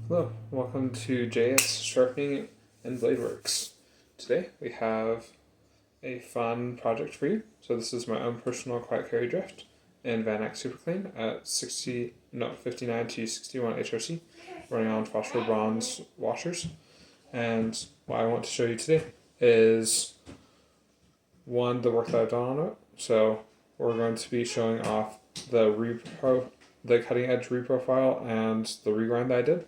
Hello, welcome to JS Sharpening and Blade Works. Today we have a fun project for you. So this is my own personal quiet carry drift in Van Eyck Super Clean at 59 to 61 HRC, running on phosphor bronze washers. And what I want to show you today is the work that I've done on it. So we're going to be showing off the cutting edge reprofile and the regrind that I did,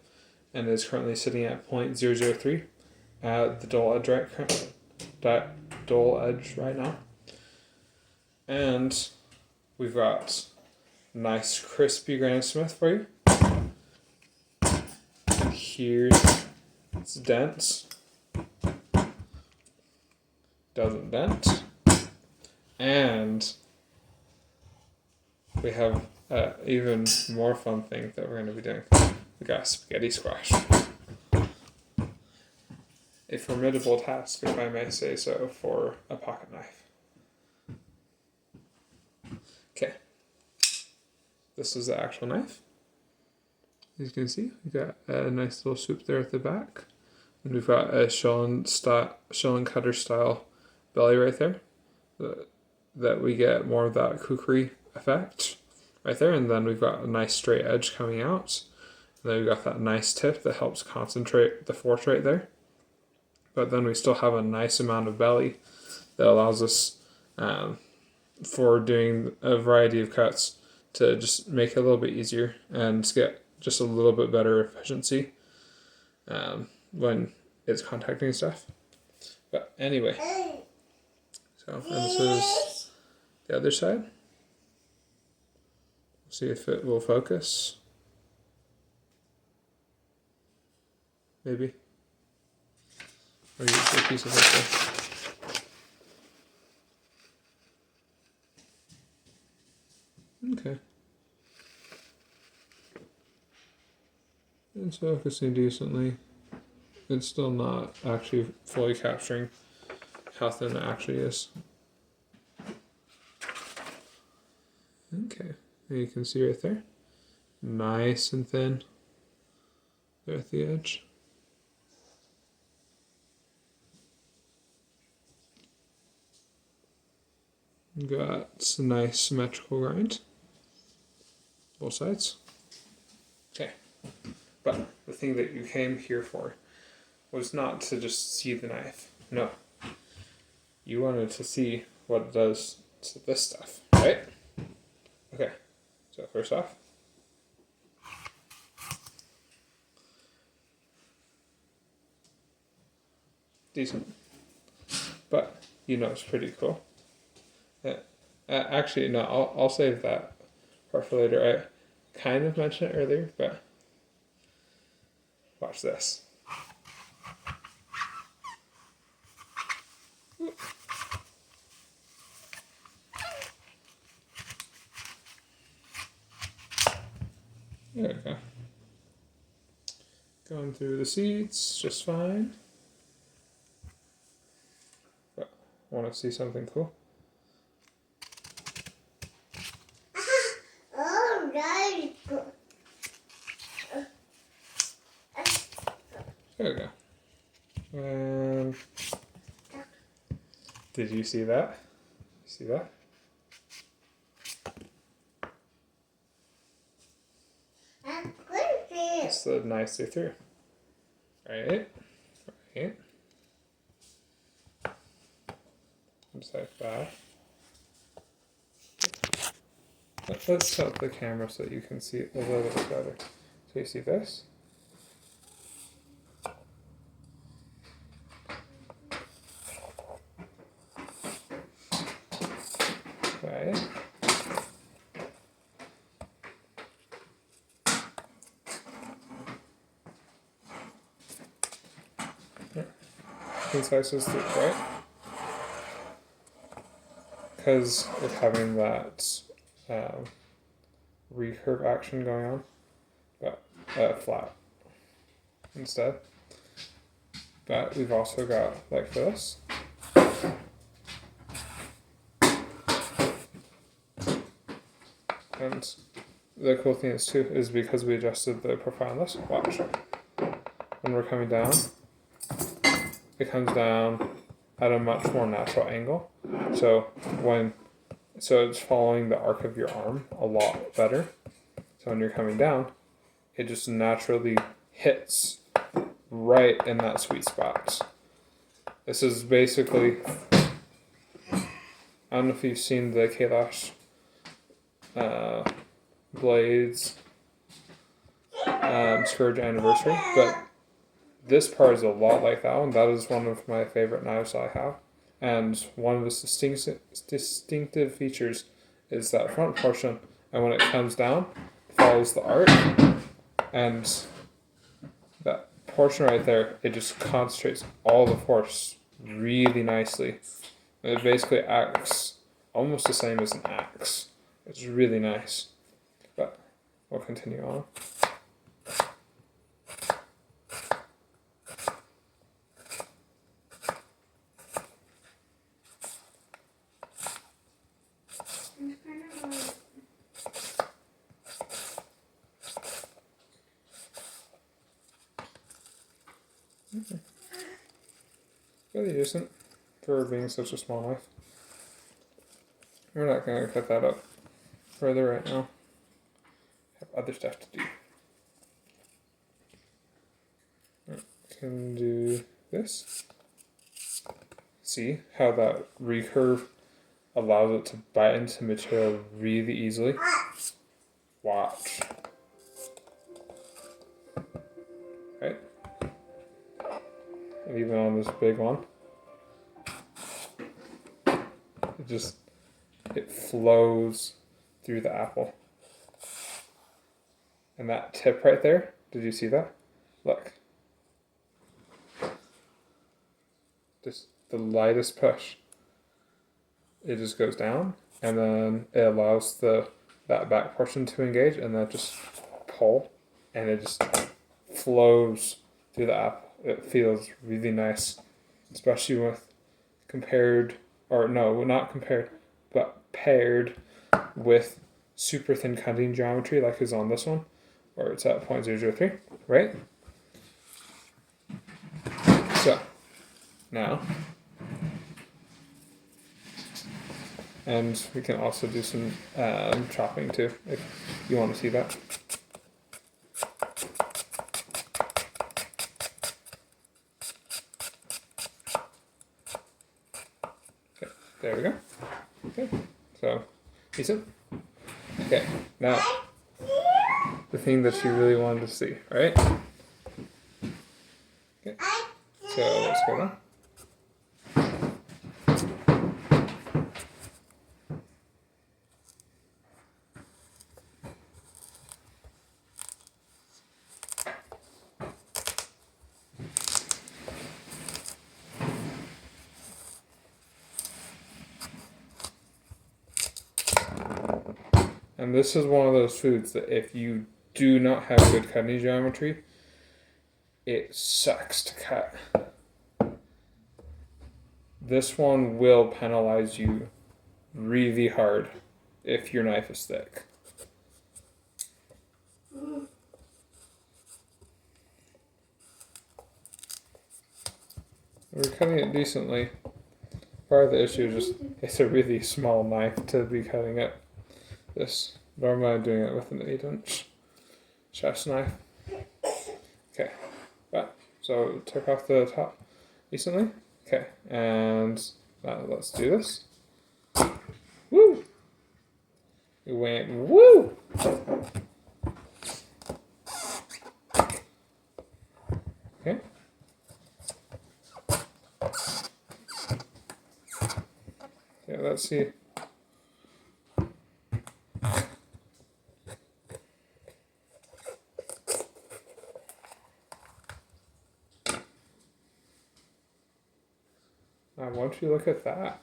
and is currently sitting at 0.003 at the dull edge right now. And we've got nice crispy Granite Smith for you. And here's its dents. Doesn't dent. And we have an even more fun thing that we're going to be doing. We got a spaghetti squash. A formidable task, if I may say so, for a pocket knife. Okay. This is the actual knife. As you can see, we've got a nice little swoop there at the back. And we've got a shell and cutter style belly right there. That we get more of that kukri effect right there. And then we've got a nice straight edge coming out. And then we've got that nice tip that helps concentrate the force right there. But then we still have a nice amount of belly that allows us, for doing a variety of cuts, to just make it a little bit easier and get just a little bit better efficiency when it's contacting stuff. But anyway, so and this is the other side. See if it will focus. Maybe. Or use a piece of it there. Okay. It's focusing decently. It's still not actually fully capturing how thin it actually is. Okay. And you can see right there. Nice and thin there at the edge. Got some nice symmetrical grind, both sides. Okay, but the thing that you came here for was not to just see the knife. No, you wanted to see what it does to this stuff, right? Okay, so first off, decent, but you know it's pretty cool. Actually, no, I'll save that part for later. I kind of mentioned it earlier, but watch this. There we go. Going through the seats just fine. But want to see something cool? There we go. And did you see that? See that? Slid nicely through. Right? Just like that. Let's tilt the camera so that you can see it a little bit better. So you see this? Right. Slices through, right? Because it's having that recurve action going on, but flat instead. But we've also got like this. And the cool thing is too, is because we adjusted the profile on this, watch. when we're coming down, it comes down at a much more natural angle. So it's following the arc of your arm a lot better. So when you're coming down, it just naturally hits right in that sweet spot. This is basically, I don't know if you've seen the Kailash Blades Scourge Anniversary, but this part is a lot like that one. That is one of my favorite knives I have. And one of its distinctive features is that front portion, and when it comes down, follows the arc, and that portion right there, it just concentrates all the force really nicely. It basically acts almost the same as an axe. It's really nice. But we'll continue on. Really decent for being such a small knife. We're not going to cut that up further right now. Have other stuff to do. Can do this. See how that recurve allows it to bite into material really easily? Watch. Right? And even on this big one, it flows through the apple. And that tip right there, did you see that? Look. Just the lightest push. It just goes down, and then it allows that back portion to engage, and then just pull, and it just flows through the apple. It feels really nice, especially paired with super thin cutting geometry like is on this one, where it's at 0.003, right? So, now, and we can also do some chopping too, if you want to see that. Okay, there we go. Okay, so, decent. Okay, now, the thing that you really wanted to see, right? Okay, so let's go down. And this is one of those foods that if you do not have good cutting geometry, it sucks to cut. This one will penalize you really hard if your knife is thick. We're cutting it decently. Part of the issue is just it's a really small knife to be cutting it. Normally I'm doing it with an 8-inch chef's knife. Okay, so took off the top decently. Okay, and now let's do this. Woo! It went woo! Okay. Yeah, let's see. Now, won't you look at that?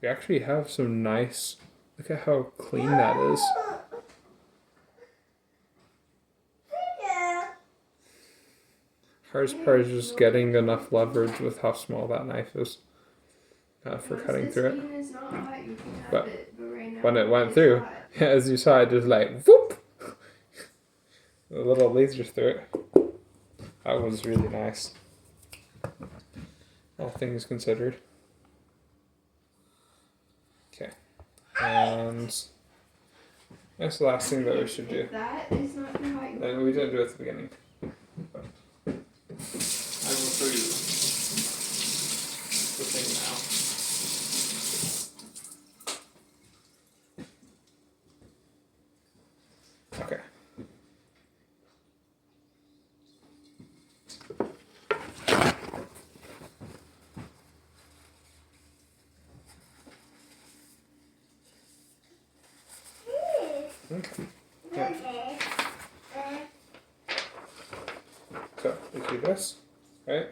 We actually have some nice, look at how clean that is. Hardest part is just getting enough leverage with how small that knife is for cutting through it. But when it went through, as you saw, it just like whoop. a little laser through it. That was really nice. All things considered. Okay. And that's the last thing that we should do. That is not how you. And we didn't do it at the beginning. But I will show you the thing now. Okay. Okay. Yeah. So you see this, right?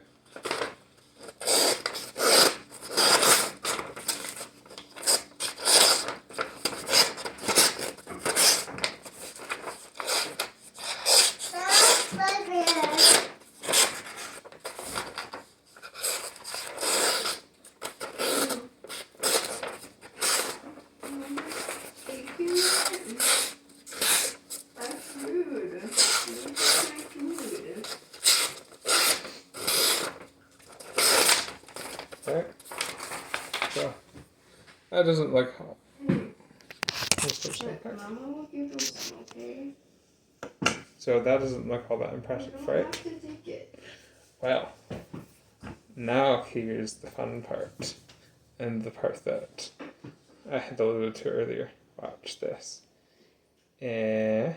Right? So that doesn't look how. So that doesn't look all that impressive, right? Well, now here's the fun part, and the part that I had alluded to earlier. Watch this. I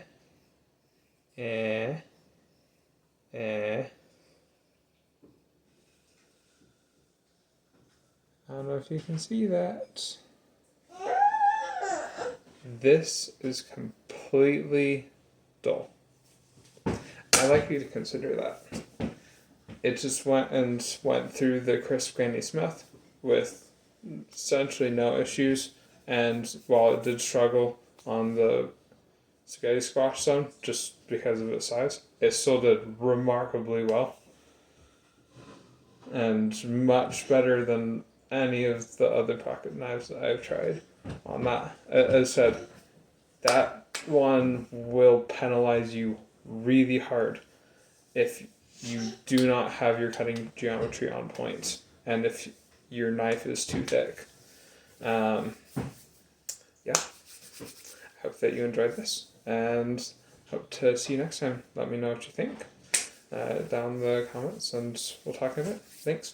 don't know if you can see that. This is completely dull. I like you to consider that. It just went through the crisp Granny Smith with essentially no issues, and while it did struggle on the spaghetti squash zone just because of its size, it still did remarkably well. And much better than any of the other pocket knives that I've tried on that. As I said, that one will penalize you really hard if you do not have your cutting geometry on point and if your knife is too thick. Yeah, hope that you enjoyed this and hope to see you next time. Let me know what you think down in the comments and we'll talk in a bit. Thanks.